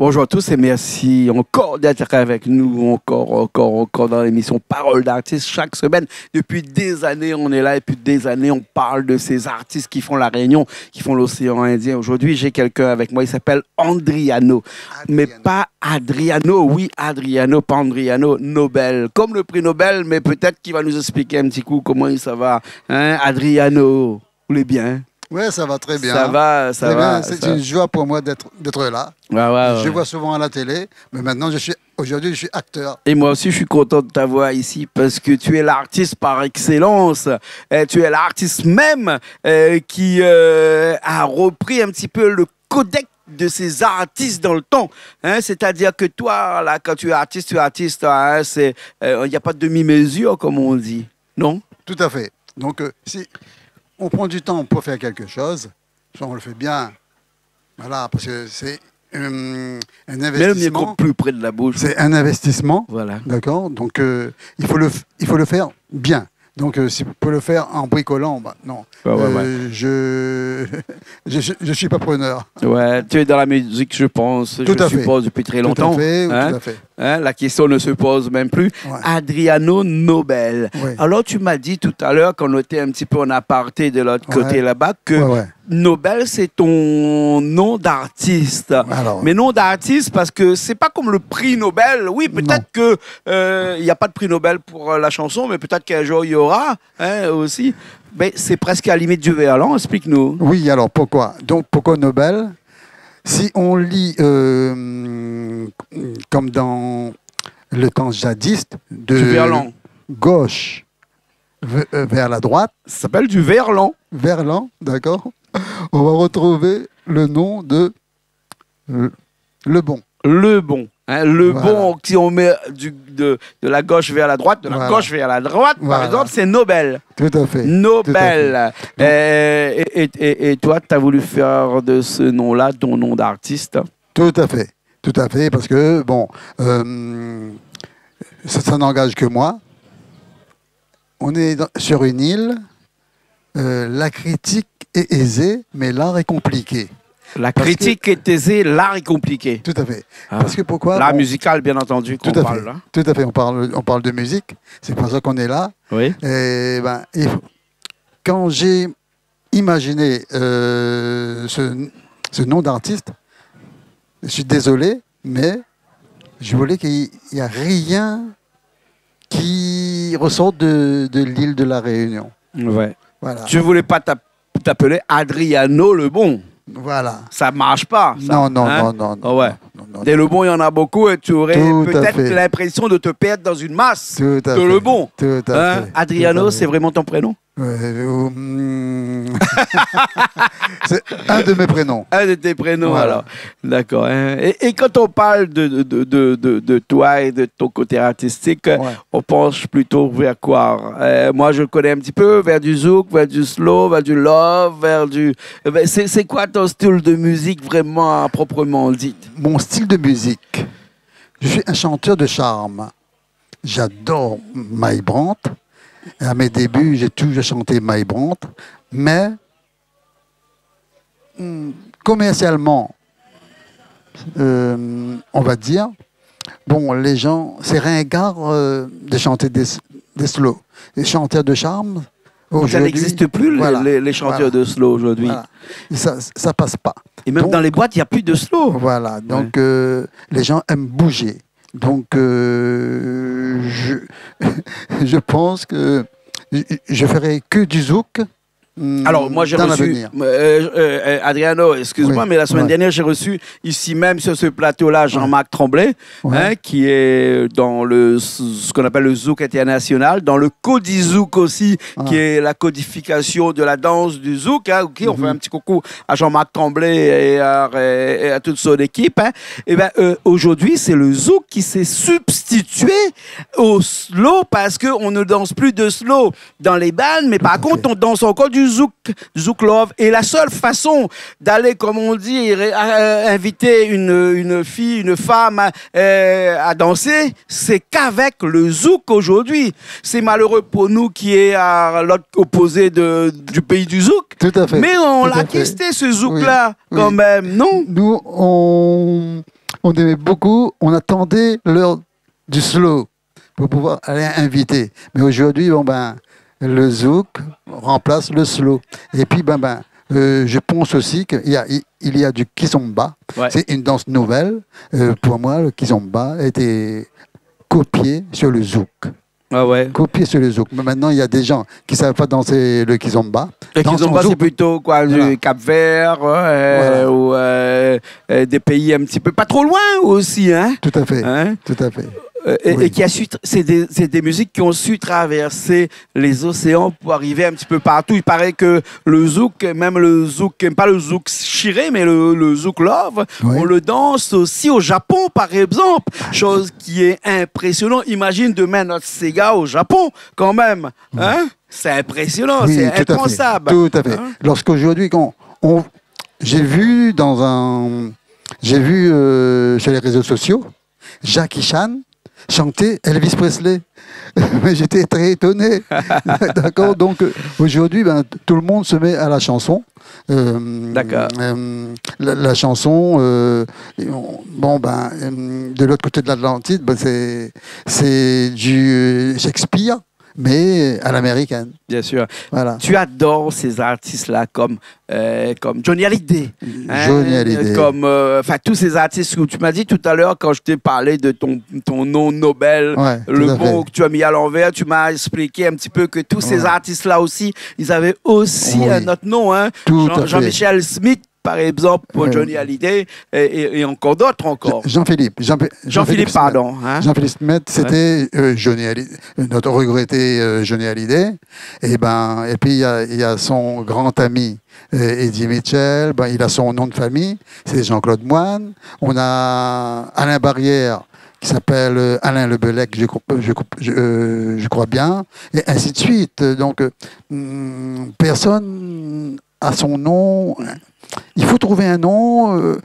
Bonjour à tous et merci encore d'être avec nous, encore dans l'émission Parole d'artistes chaque semaine. Depuis des années, on est là et depuis des années, on parle de ces artistes qui font la Réunion, qui font l'océan Indien. Aujourd'hui, j'ai quelqu'un avec moi, il s'appelle Andriano. Mais pas Adriano, oui, Adriano, pas Andriano, Nobel. Comme le prix Nobel, mais peut-être qu'il va nous expliquer un petit coup comment ça va. Hein, Adriano, vous voulez bien? Oui, ça va très bien. Ça va, ça va. C'est une joie pour moi d'être là. Ouais. Je vois souvent à la télé, mais maintenant, aujourd'hui, je suis acteur. Et moi aussi, je suis content de t'avoir ici parce que tu es l'artiste par excellence. Tu es l'artiste même qui a repris un petit peu le codex de ces artistes dans le temps. Hein? C'est-à-dire que toi, là, quand tu es artiste, hein, il n'y a pas de demi-mesure, comme on dit. Non? Tout à fait. Donc, si on prend du temps pour faire quelque chose, ça, on le fait bien. Voilà, parce que c'est un investissement. Même le micro plus près de la bouche. C'est un investissement. Voilà. D'accord. Donc, il faut le faire bien. Donc, si on peut le faire en bricolant, bah, non. Ouais. Je suis pas preneur. Ouais, tu es dans la musique, je pense. Tout à fait. Suppose depuis très longtemps. Tout à fait, hein? tout à fait. Hein? La question ne se pose même plus. Ouais. Adriano Nobel. Ouais. Alors, tu m'as dit tout à l'heure, qu'on était un petit peu en aparté de l'autre côté là-bas, que Nobel, c'est ton nom d'artiste. Alors, Mais nom d'artiste, parce que c'est pas comme le prix Nobel. Oui, peut-être que il n'y a pas de prix Nobel pour la chanson, mais peut-être qu'un jour il y aura aussi. Mais c'est presque à la limite du verlan. Explique-nous. oui, alors pourquoi? Donc, pourquoi Nobel? Si on lit comme dans le temps jadiste, de Du verlan. gauche vers la droite, Ça s'appelle du verlan. Verlan, d'accord, on va retrouver le nom de Le Bon. Le bon. Hein, le Voilà. bon, si on met de la gauche vers la droite, de la gauche vers la droite, par Voilà. exemple, c'est Nobel. Tout à fait. Nobel. Tout à fait. Et toi, tu as voulu faire de ce nom-là ton nom d'artiste? Tout à fait. Tout à fait, parce que, bon, ça n'engage que moi. On est sur une île, la critique est aisée, mais l'art est compliqué. La critique est aisée, l'art est compliqué. Tout à fait. Ah. Parce que pourquoi? L'art musical, bien entendu, qu'on Tout à parle fait. là. Tout à fait. On parle de musique. C'est pour ça qu'on est là. Oui. Et quand j'ai imaginé ce nom d'artiste, je suis désolé, mais je voulais qu'il n'y ait rien qui ressorte de l'île de la Réunion. Ouais. Voilà. Tu voulais pas t'appeler Adriano le bon. Voilà. Ça marche pas. Ça, Non. Oh ouais. Non. Des le bon, il y en a beaucoup et tu aurais Tout à peut-être fait. l'impression de te perdre dans une masse Tout à de fait. le bon. Tout à Hein? fait. Adriano, Tout à fait. c'est vraiment ton prénom? C'est un de mes prénoms. Un de tes prénoms, Voilà. alors. D'accord. Hein? Et quand on parle de toi et de ton côté artistique, on pense plutôt vers quoi? Moi, je le connais un petit peu, vers du zouk, vers du slow, vers du love, vers du... C'est quoi ton style de musique vraiment proprement dit? Mon style de musique, je suis un chanteur de charme. J'adore Mike Brandt. À mes débuts, j'ai toujours chanté Mike Brandt. Mais commercialement, on va dire, bon, les gens, c'est ringard de chanter des slow. Les chanteurs de charme, Ça n'existe plus, les chanteurs de slow aujourd'hui. Voilà. Ça passe pas. Et même Donc, dans les boîtes, il n'y a plus de slow. Voilà, donc les gens aiment bouger. Donc je pense que je ferai que du zouk. Alors, moi, j'ai dans reçu, Adriano, excuse-moi, mais la semaine dernière, j'ai reçu ici même sur ce plateau-là Jean-Marc Tremblay, qui est dans ce qu'on appelle le zouk international, dans le Codi Zouk aussi, qui est la codification de la danse du zouk. Hein, on fait un petit coucou à Jean-Marc Tremblay et à toute son équipe. Hein. Et ben, aujourd'hui, c'est le zouk qui s'est substitué au slow parce qu'on ne danse plus de slow dans les bandes, mais par contre, on danse encore du zouk love. Et la seule façon d'aller, comme on dit, inviter une fille, une femme à danser, c'est qu'avec le zouk aujourd'hui. C'est malheureux pour nous qui est à l'autre opposé du pays du zouk. Tout à fait. Mais on l'a quitté ce zouk-là, quand même, non? Nous, on aimait beaucoup, on attendait l'heure du slow pour pouvoir aller inviter. Mais aujourd'hui, bon ben, le zouk remplace le slow. Et puis, je pense aussi qu'il y a du kizomba. Ouais. C'est une danse nouvelle. Pour moi, le kizomba a été copié sur le zouk. Ah ouais. Copié sur le zouk. Mais maintenant, il y a des gens qui ne savent pas danser le kizomba. Le kizomba, c'est plutôt quoi, du Cap-Vert ou des pays un petit peu pas trop loin aussi, hein? Tout à fait. Hein? Tout à fait. Et qui a su, c'est des musiques qui ont su traverser les océans pour arriver un petit peu partout. Il paraît que le zouk, même le zouk, pas le zouk chiré, mais le zouk love, on le danse aussi au Japon, par exemple. Chose qui est impressionnante. Imagine demain notre Sega au Japon, quand même. Hein? C'est impressionnant, oui, c'est impensable. Tout à fait. Hein? Lorsqu'aujourd'hui, j'ai vu sur les réseaux sociaux Jackie Chan chanter Elvis Presley. Mais j'étais très étonné. D'accord. Donc aujourd'hui, tout le monde se met à la chanson. D'accord. La chanson, de l'autre côté de l'Atlantide, c'est du Shakespeare, mais à l'américaine. Bien sûr. Voilà. Tu adores ces artistes-là comme Johnny Hallyday. Johnny Hallyday. Comme tous ces artistes que tu m'as dit tout à l'heure quand je t'ai parlé de ton nom Nobel, le mot que tu as mis à l'envers, tu m'as expliqué un petit peu que tous ces artistes-là aussi, ils avaient aussi un autre nom. Hein? Jean-Michel Smith, par exemple, pour Johnny Hallyday, et encore d'autres encore. Jean-Philippe, pardon. Hein? Jean-Philippe Smith, c'était Johnny Hallyday, notre regretté Johnny Hallyday. Et puis, il y a son grand ami, Eddie Mitchell. Il a son nom de famille, c'est Jean-Claude Moine. On a Alain Barrière, qui s'appelle Alain Lebelec, je crois bien, et ainsi de suite. Donc, personne a son nom. Il faut trouver un nom,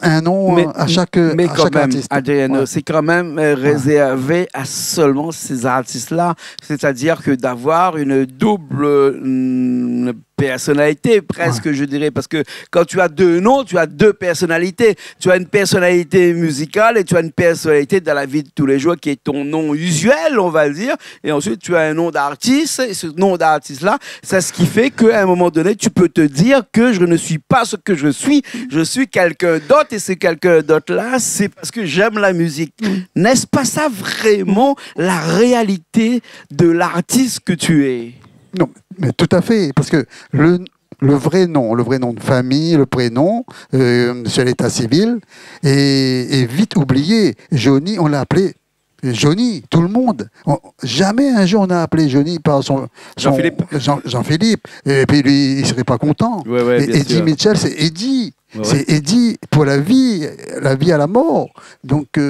à chaque artiste. Adriano, c'est quand même réservé à seulement ces artistes-là. C'est-à-dire que d'avoir une double personnalité, presque, je dirais. Parce que quand tu as deux noms, tu as deux personnalités. Tu as une personnalité musicale et tu as une personnalité dans la vie de tous les jours qui est ton nom usuel, on va le dire. Et ensuite, tu as un nom d'artiste. Et ce nom d'artiste-là, c'est ce qui fait qu'à un moment donné, tu peux te dire que je ne suis pas ce que je suis quelqu'un d'autre. Et ce quelqu'un d'autre-là, c'est parce que j'aime la musique. N'est-ce pas ça vraiment la réalité de l'artiste que tu es? Non, mais tout à fait, parce que le vrai nom de famille, le prénom, sur l'état civil, est vite oublié. Johnny, on l'a appelé Johnny, tout le monde. Jamais un jour on a appelé Johnny par son Jean-Philippe. Jean-Philippe. Et puis lui, il serait pas content. Et Eddie Mitchell, c'est Eddie. C'est Eddie pour la vie à la mort. Donc, il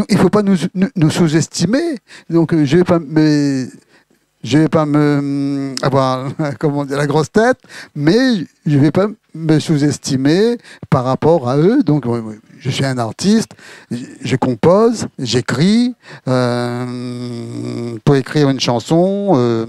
ne faut pas nous sous-estimer. Donc, je vais pas avoir la grosse tête, mais je vais pas me sous-estimer par rapport à eux. Donc, je suis un artiste, je compose, j'écris. Pour écrire une chanson,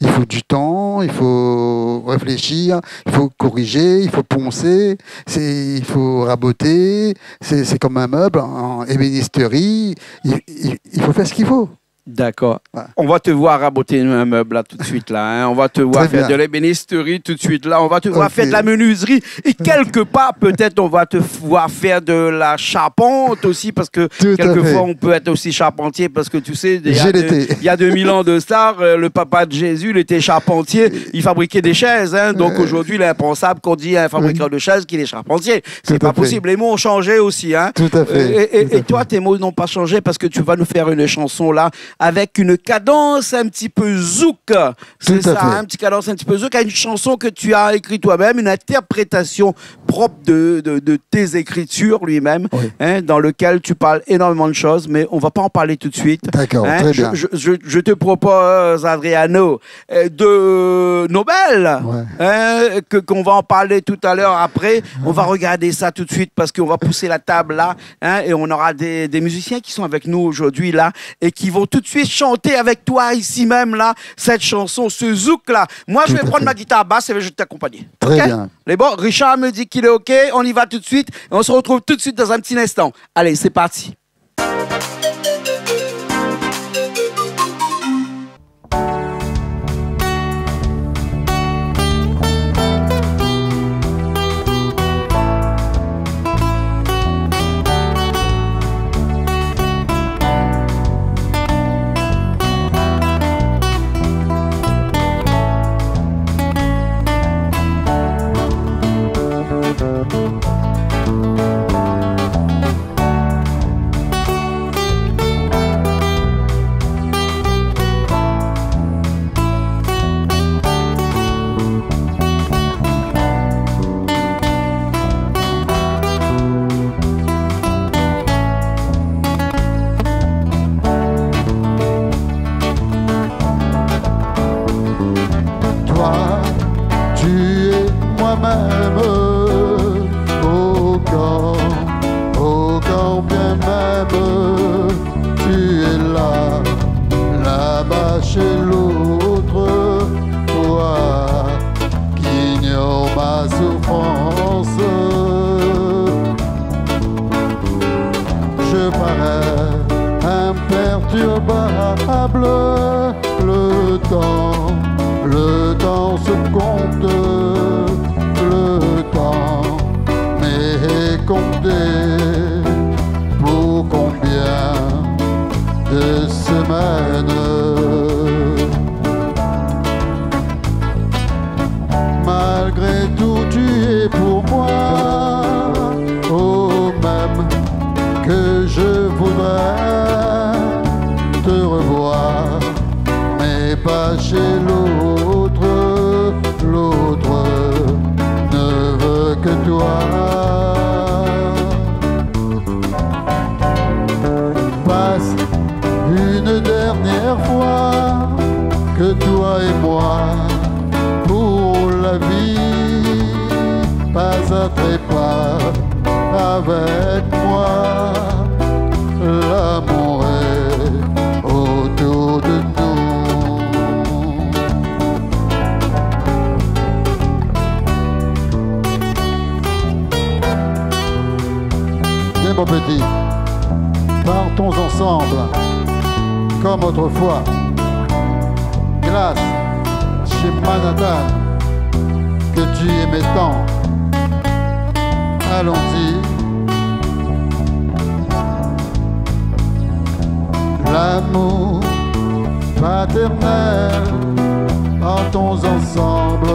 il faut du temps, il faut réfléchir, il faut corriger, il faut poncer, il faut raboter. C'est comme un meuble en ébénisterie. Il faut faire ce qu'il faut. D'accord. Ouais. On va te voir raboter un meuble là tout de suite là. Hein. On va te voir faire de l'ébénisterie tout de suite là. On va te voir faire de la menuiserie et quelque part peut-être on va te voir faire de la charpente aussi parce que quelquefois on peut être aussi charpentier parce que tu sais il y a 2000 ans de ça le papa de Jésus il était charpentier, il fabriquait des chaises. Hein. Donc aujourd'hui il est impensable qu'on dise à un fabricant de chaises qu'il est charpentier. C'est pas possible. Les mots ont changé aussi. Hein. Tout à fait. Et toi tes mots n'ont pas changé parce que tu vas nous faire une chanson là avec une cadence un petit peu zouk. C'est ça, une petite cadence un petit peu zouk, une chanson que tu as écrite toi-même, une interprétation propre de tes écritures lui-même, hein, dans lequel tu parles énormément de choses, mais on ne va pas en parler tout de suite. D'accord, hein, très bien. Je te propose, Adriano, de Nobel, hein, qu'on va en parler tout à l'heure après. On va regarder ça tout de suite parce qu'on va pousser la table là, hein, et on aura des musiciens qui sont avec nous aujourd'hui là et qui vont tout tout de suite chanter avec toi ici même, là, cette chanson, ce zouk-là. Moi, je vais prendre ma guitare basse et je vais t'accompagner. Très bien. Mais bon, Richard me dit qu'il est OK, on y va tout de suite et on se retrouve tout de suite dans un petit instant. Allez, c'est parti. Le temps se compte, le temps m'est compté. Pour combien de semaines? Malgré tout, tu es pour moi, oh même que je voudrais te revoir, mais pas chez l'autre. L'autre ne veut que toi. Passe une dernière fois que toi et moi pour la vie, pas à trépas avec moi. L'amour est autour de nous. Bien mon petit, partons ensemble comme autrefois. Grâce chez Manhattan que tu aimais tant. Allons-y. L'amour paternel, partons ensemble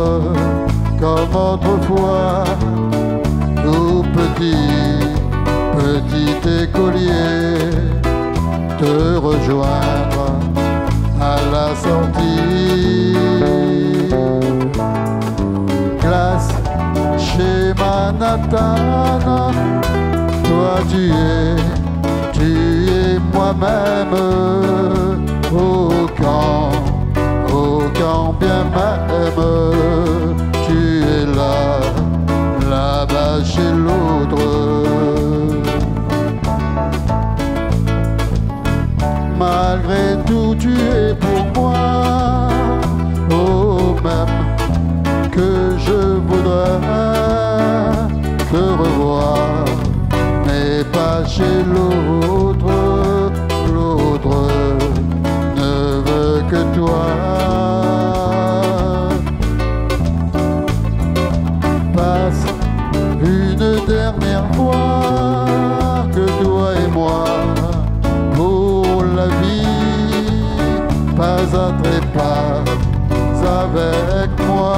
comme autrefois. Tout petit écolier, te rejoindre à la sortie. Glace chez Manhattan, toi tu es moi-même. Au camp bien même, tu es là-bas chez l'autre. Malgré tout, tu es pour moi, oh même que je voudrais te revoir, mais pas chez l'autre. L'autre ne veut que toi. Passe une dernière fois que toi et moi pour la vie, pas à trépas avec moi.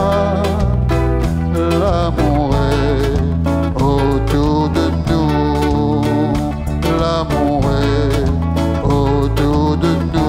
L'amour est autour de nous. L'amour est autour de nous.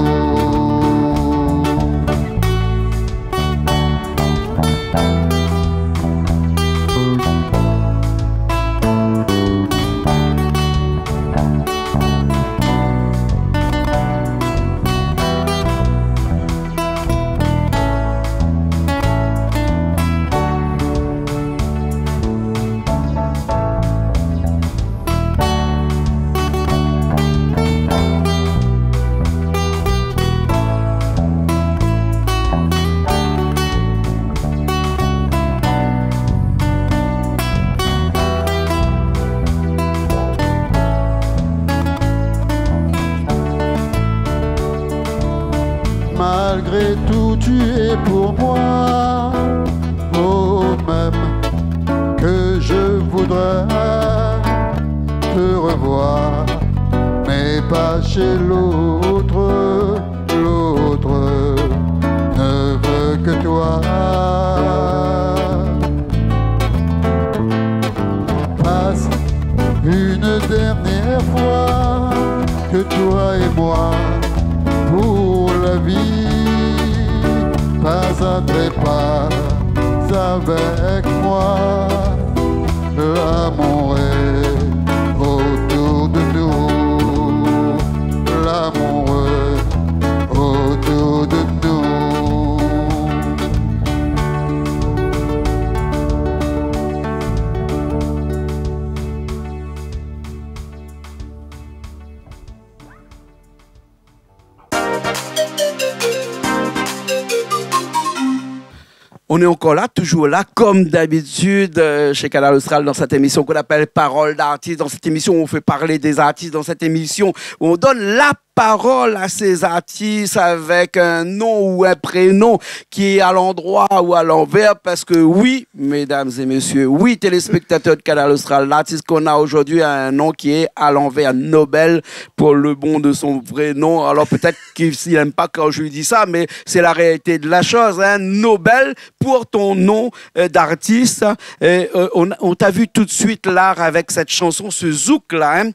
chez l'autre, l'autre ne veut que toi. Passe une dernière fois que toi et moi pour la vie, pas après pas avec moi, l'amour est autour de nous, l'amour est autour de nous. On est encore là, toujours là, comme d'habitude, chez Canal Austral, dans cette émission qu'on appelle Parole d'artistes. Dans cette émission, on fait parler des artistes. Dans cette émission, on donne la parole à ces artistes avec un nom ou un prénom qui est à l'endroit ou à l'envers. Parce que oui, mesdames et messieurs, oui, téléspectateurs de Canal Austral, l'artiste qu'on a aujourd'hui a un nom qui est à l'envers, Nobel, pour le bon de son vrai nom. Alors peut-être qu'il n'aime pas quand je lui dis ça, mais c'est la réalité de la chose. Hein. Nobel pour ton nom d'artiste. On t'a vu tout de suite là avec cette chanson, ce zouk-là. Hein.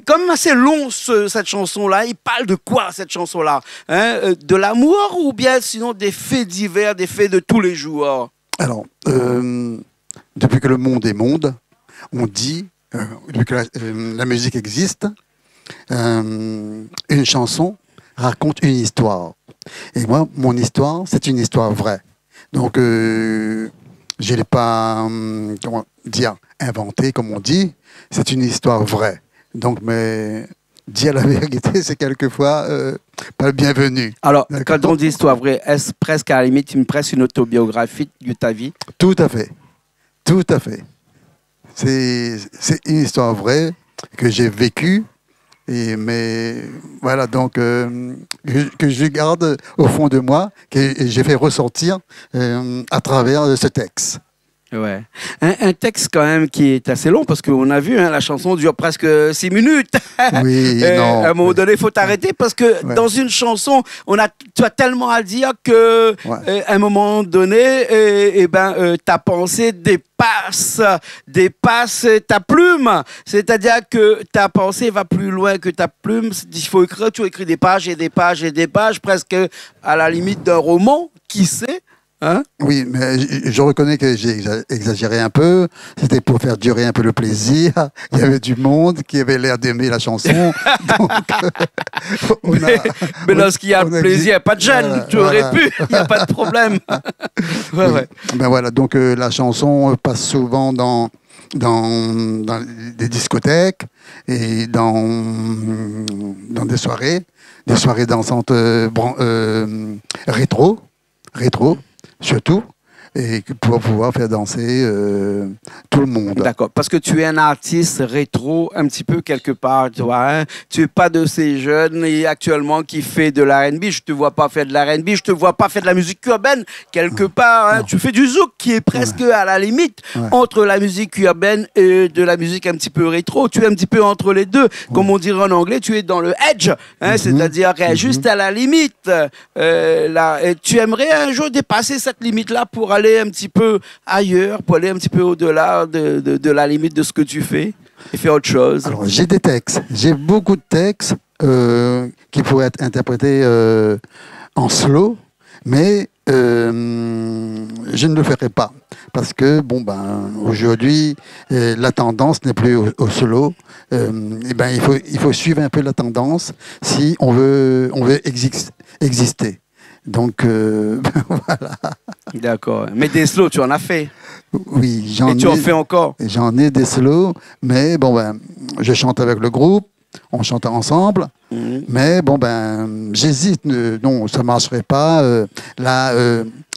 Quand même assez long cette chanson-là. Il parle de quoi cette chanson-là, hein? De l'amour ou bien sinon des faits divers, des faits de tous les jours? Alors, depuis que le monde est monde, on dit, depuis que la musique existe, une chanson raconte une histoire. Et moi, mon histoire, c'est une histoire vraie. Donc, je ne l'ai pas, comment dire, inventée, comme on dit. C'est une histoire vraie. Donc, mais dire la vérité, c'est quelquefois pas le bienvenu. Alors, quand on dit histoire vraie, est-ce presque à la limite une autobiographie de ta vie? Tout à fait. Tout à fait. C'est une histoire vraie que j'ai vécue. Mais voilà, donc que je garde au fond de moi, que j'ai fait ressortir à travers ce texte. Ouais. Un texte quand même qui est assez long parce qu'on a vu, hein, la chanson dure presque 6 minutes. Oui, non. À un moment donné, il faut t'arrêter parce que dans une chanson, tu as tellement à dire que à un moment donné, ta pensée dépasse ta plume. C'est-à-dire que ta pensée va plus loin que ta plume. Il faut écrire, tu écris des pages et des pages et des pages, presque à la limite d'un roman, qui sait. Hein? Oui, mais je reconnais que j'ai exagéré un peu. C'était pour faire durer un peu le plaisir. Il y avait du monde qui avait l'air d'aimer la chanson. Donc, mais lorsqu'il y a le plaisir, il n'y a pas de gêne. Tu aurais pu, il n'y a pas de problème. Ben voilà, donc la chanson passe souvent dans des discothèques et dans des soirées dansantes rétro. Surtout, et pour pouvoir faire danser tout le monde. D'accord, parce que tu es un artiste rétro un petit peu quelque part, tu vois. Hein? Tu n'es pas de ces jeunes et actuellement qui fait de l'R&B. Je ne te vois pas faire de l'R&B, je ne te vois pas faire de la musique urbaine quelque part. Hein? Tu fais du zouk qui est presque à la limite entre la musique urbaine et de la musique un petit peu rétro. Tu es un petit peu entre les deux. Comme on dirait en anglais, tu es dans le edge, hein? C'est-à-dire juste à la limite. Tu aimerais un jour dépasser cette limite-là pour aller un petit peu ailleurs, pour aller un petit peu au-delà de la limite de ce que tu fais et faire autre chose? Alors, j'ai des textes. J'ai beaucoup de textes qui pourraient être interprétés en slow, mais je ne le ferai pas. Parce que, aujourd'hui, la tendance n'est plus au slow. Il faut suivre un peu la tendance si on veut exister. Donc, voilà. D'accord. Mais des slows, tu en as fait? Oui, j'en ai. Et tu en fais encore? J'en ai des slows, mais je chante avec le groupe, on chante ensemble, mais j'hésite. Non, ça ne marcherait pas.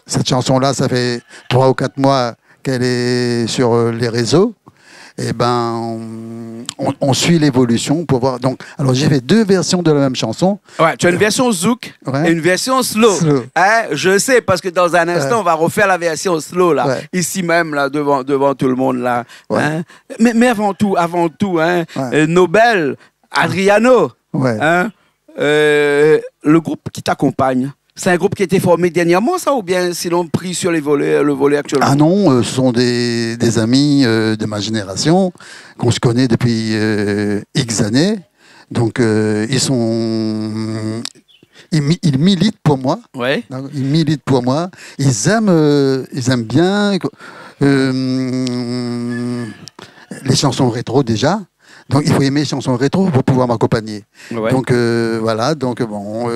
Cette chanson-là, ça fait 3 ou 4 mois qu'elle est sur les réseaux. Et on suit l'évolution pour voir. Donc, alors j'ai fait 2 versions de la même chanson. Ouais, tu as une version zouk et une version slow. Hein? Je sais parce que dans un instant on va refaire la version slow là, ici même là devant tout le monde là. Hein? Mais avant tout, hein, Nobel, Adriano. Ouais. Hein, le groupe qui t'accompagne, c'est un groupe qui a été formé dernièrement, ça, ou bien sinon pris sur le volet actuellement? Ah non, ce sont des amis de ma génération qu'on se connaît depuis X années. Donc, ils militent pour moi. Ouais. Ils militent pour moi. Ils aiment bien les chansons rétro déjà. Donc, il faut aimer les chansons rétro pour pouvoir m'accompagner. Ouais. Donc, voilà. Donc, bon,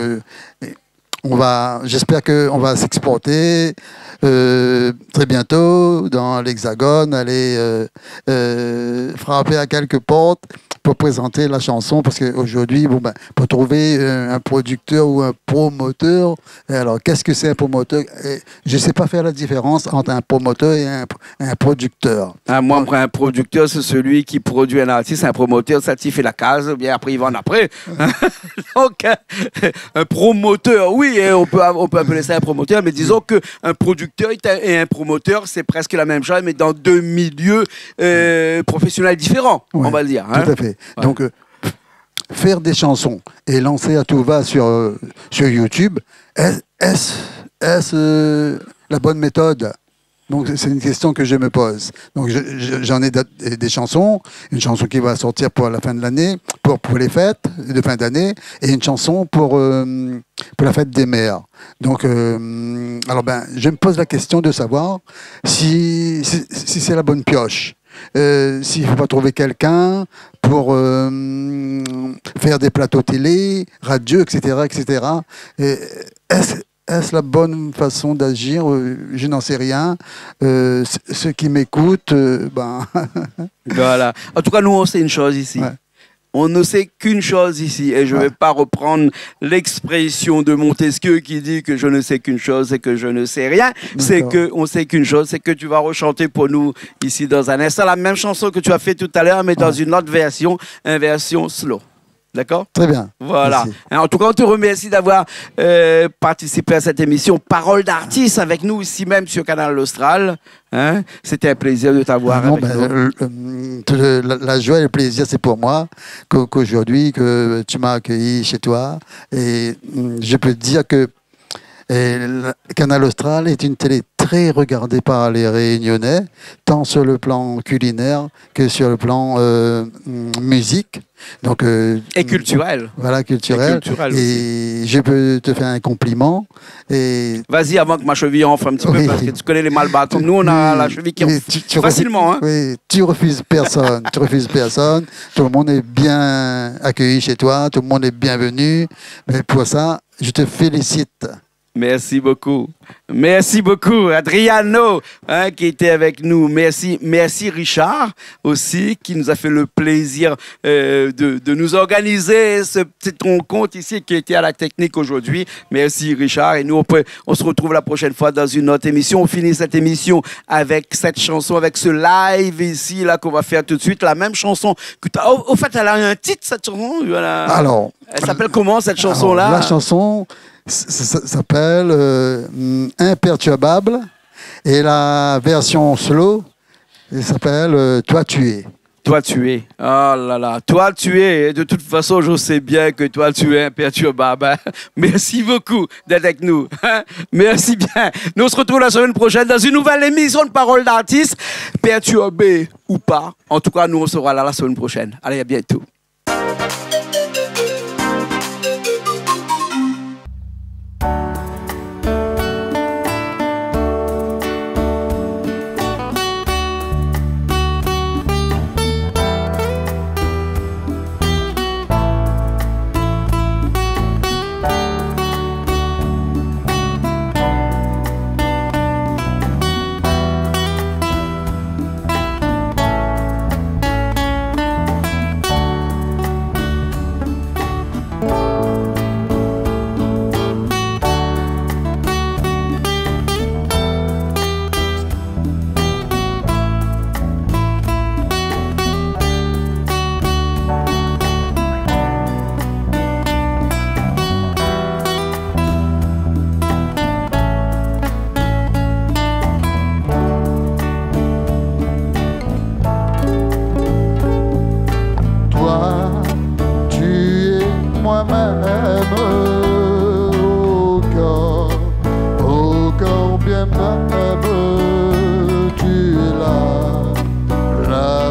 j'espère qu'on va s'exporter très bientôt dans l'Hexagone, aller frapper à quelques portes pour présenter la chanson, parce qu'aujourd'hui, pour trouver un producteur ou un promoteur, alors qu'est-ce que c'est un promoteur? Je ne sais pas faire la différence entre un promoteur et un producteur. Moi, un producteur, c'est celui qui produit un artiste. Un promoteur, ça t'y fait la case, bien après, il vend après. Donc, un promoteur, oui, on peut appeler ça un promoteur, mais disons qu'un producteur et un promoteur, c'est presque la même chose, mais dans deux milieux professionnels différents, on va le dire. Tout à fait. Ouais. Donc, faire des chansons et lancer à tout va sur YouTube, est-ce la bonne méthode? Donc, c'est une question que je me pose. Donc, j'en ai des chansons, une chanson qui va sortir pour la fin de l'année, pour les fêtes de fin d'année, et une chanson pour la fête des mères. Donc, je me pose la question de savoir si c'est la bonne pioche. S'il ne faut pas trouver quelqu'un pour faire des plateaux télé, radio, etc. Est-ce la bonne façon d'agir? Je n'en sais rien. Ceux qui m'écoutent, Voilà. En tout cas, nous, on sait une chose ici. Ouais. On ne sait qu'une chose ici, et je ne vais pas reprendre l'expression de Montesquieu qui dit que je ne sais qu'une chose et que je ne sais rien. C'est qu'on sait qu'une chose, c'est que tu vas rechanter pour nous ici dans un instant la même chanson que tu as fait tout à l'heure, mais dans une autre version, une version slow. D'accord? Très bien. Voilà. En tout cas, on te remercie d'avoir participé à cette émission Parole d'artiste avec nous ici même sur Canal Austral. Hein? C'était un plaisir de t'avoir avec nous. La joie et le plaisir, c'est pour moi qu'aujourd'hui, que tu m'as accueilli chez toi. Et je peux te dire que Canal Austral est une télé très regardée par les Réunionnais, tant sur le plan culinaire que sur le plan musique. Donc, et culturel. Voilà, culturel. Et je peux te faire un compliment. Vas-y, avant que ma cheville enfle un petit peu, parce que tu connais les malbats. Comme nous, on a la cheville qui enfle facilement. Oui, tu refuses personne. Tu refuses personne. Tout le monde est bien accueilli chez toi. Tout le monde est bienvenu. Mais pour ça, je te félicite. Merci beaucoup. Merci beaucoup, Adriano, qui était avec nous. Merci Richard aussi, qui nous a fait le plaisir de nous organiser cette petite rencontre ici, qui était à la technique aujourd'hui. Merci Richard. Et nous, on se retrouve la prochaine fois dans une autre émission. On finit cette émission avec cette chanson, avec ce live ici, là, qu'on va faire tout de suite. La même chanson que tu as. Au fait, elle a un titre, cette chanson. Alors, elle s'appelle comment, cette chanson-là? La chanson... Ça s'appelle Imperturbable, et la version slow s'appelle Toi tu es. Toi tu es. Oh là là. Toi tu es. De toute façon, je sais bien que toi tu es imperturbable. Merci beaucoup d'être avec nous. Merci bien. Nous on se retrouve la semaine prochaine dans une nouvelle émission de Parole d'artiste. Perturbé ou pas. En tout cas, nous on sera là la semaine prochaine. Allez, à bientôt.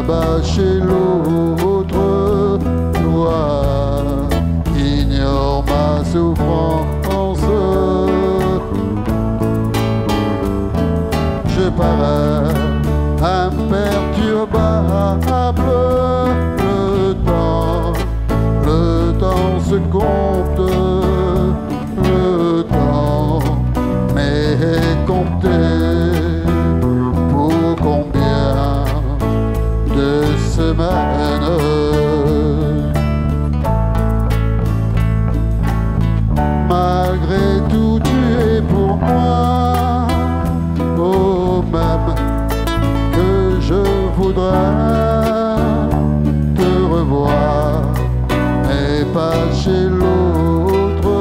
là-bas chez l'autre, toi ignore ma souffrance. Je parais imperturbable, le temps se compte, le temps m'est compté. Pour combien de semaines? Malgré tout, tu es pour moi, oh même que je voudrais te revoir, mais pas chez l'autre,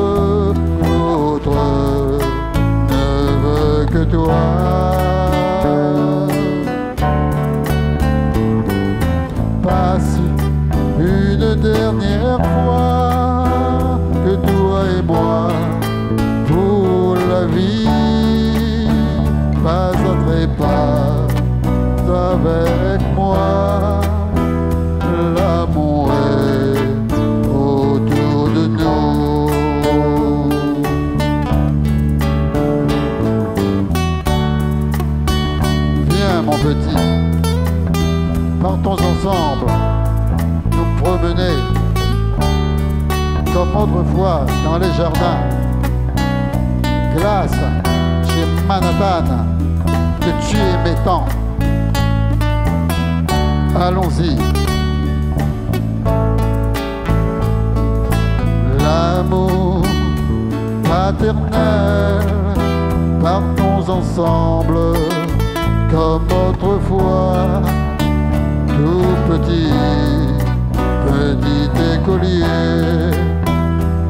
l'autre ne veut que toi. Passe une dernière fois que toi et moi, pour la vie, pas à trépas avec moi, l'amour est autour de nous. Viens mon petit, partons ensemble, nous promener comme autrefois dans les jardins. Glace chez Manhattan, que tu aimais tant. Allons-y. L'amour paternel, partons ensemble comme autrefois. Tout petit, petit écolier,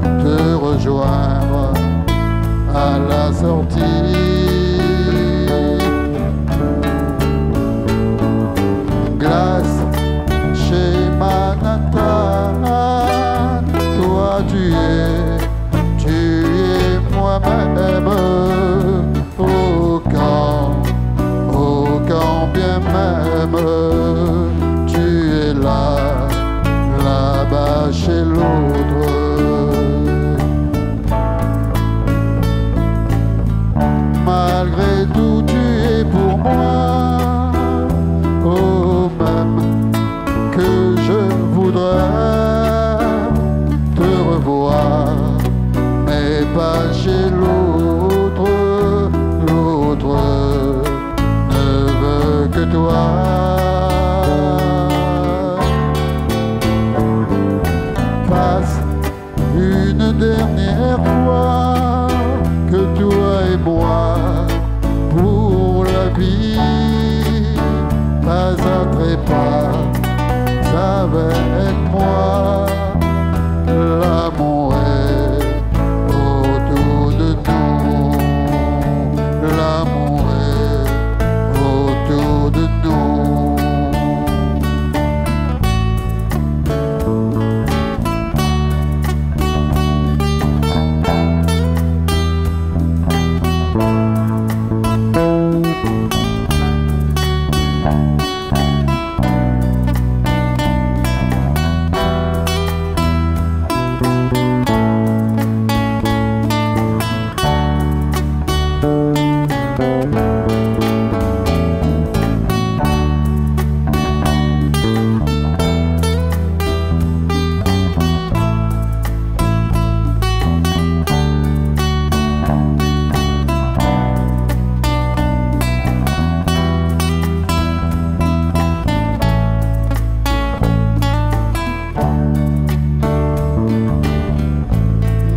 te rejoindre à la sortie. Glace chez Manhattan, toi tu es moi-même. Au camp bien même, tu es là-bas chez l'autre. Malgré tout, tu es pour moi, oh même que je voudrais te revoir, mais pas chez l'autre, l'autre ne veut que toi. Passe une dernière fois que toi et moi, pour la vie, pas à trépas avec moi, l'amour est autour de nous, l'amour est autour de nous.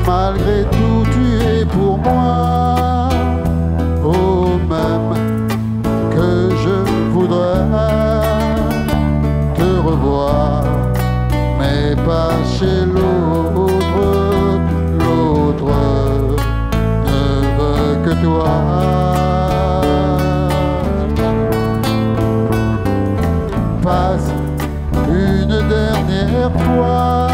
Malgré tout, tu es pour moi, oh même que je voudrais te revoir, mais pas chez l'autre, l'autre ne veut que toi. Passe une dernière fois